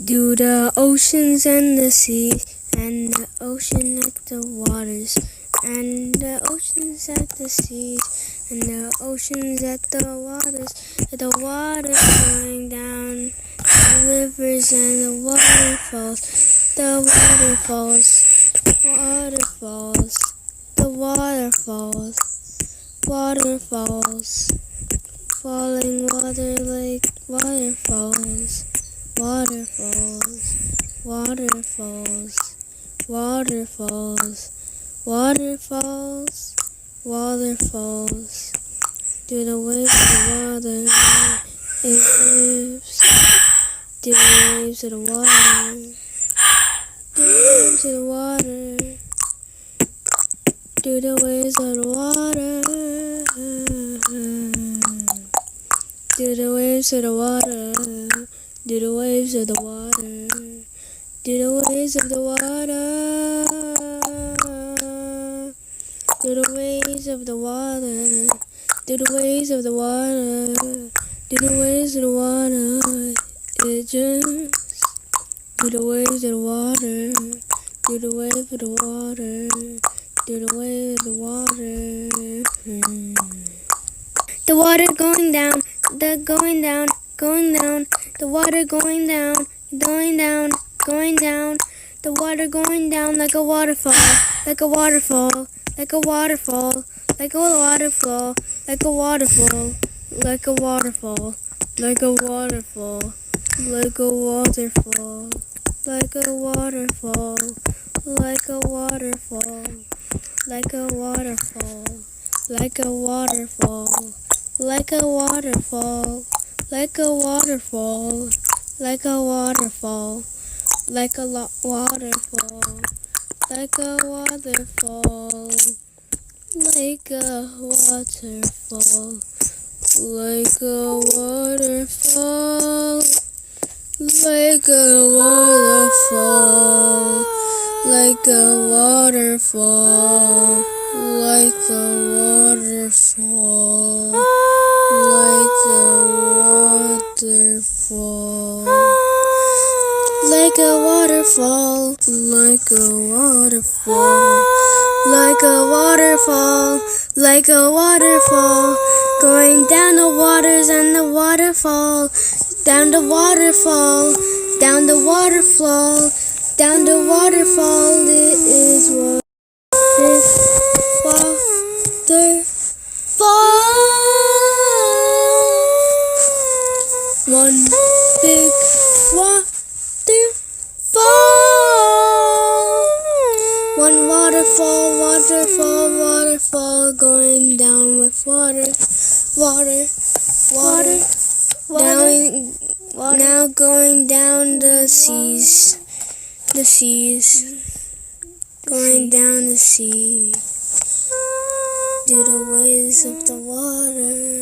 Do the oceans and the seas, and the ocean at the waters, and the oceans at the seas, and the oceans at the waters going down, the rivers and the waterfalls, the waterfalls, waterfalls, the waterfalls, waterfalls, falling water like waterfalls. Waterfalls, waterfalls, waterfalls, waterfalls, waterfalls. Do the waves of the water, it lives. Do the waves of the water, do the waves of the water, do the waves of the water, do the waves of the water. Do the waves of the water, do the waves of the water, do the waves of the water, do the waves of the water, do the waves of the water, it just, do the waves of the water, do the wave of the water, do the wave of the water. The water going down, the going down, going down. The water going down, going down, going down. The water going down like a waterfall, like a waterfall, like a waterfall, like a waterfall, like a waterfall, like a waterfall, like a waterfall, like a waterfall, like a waterfall, like a waterfall, like a waterfall, like a waterfall, like a waterfall. Like a waterfall, like a waterfall, like a waterfall, like a waterfall, like a waterfall, like a waterfall, like a waterfall, like a waterfall, like a waterfall, like a waterfall, like a waterfall, like a waterfall, like a waterfall, like a waterfall, going down the waters and the waterfall, down the waterfall, down the waterfall, down the waterfall. It is what this waterfall. One big waterfall. One waterfall, waterfall, waterfall, going down with water, water, water, down, now going down the seas, going down the sea. Do the waves of the water.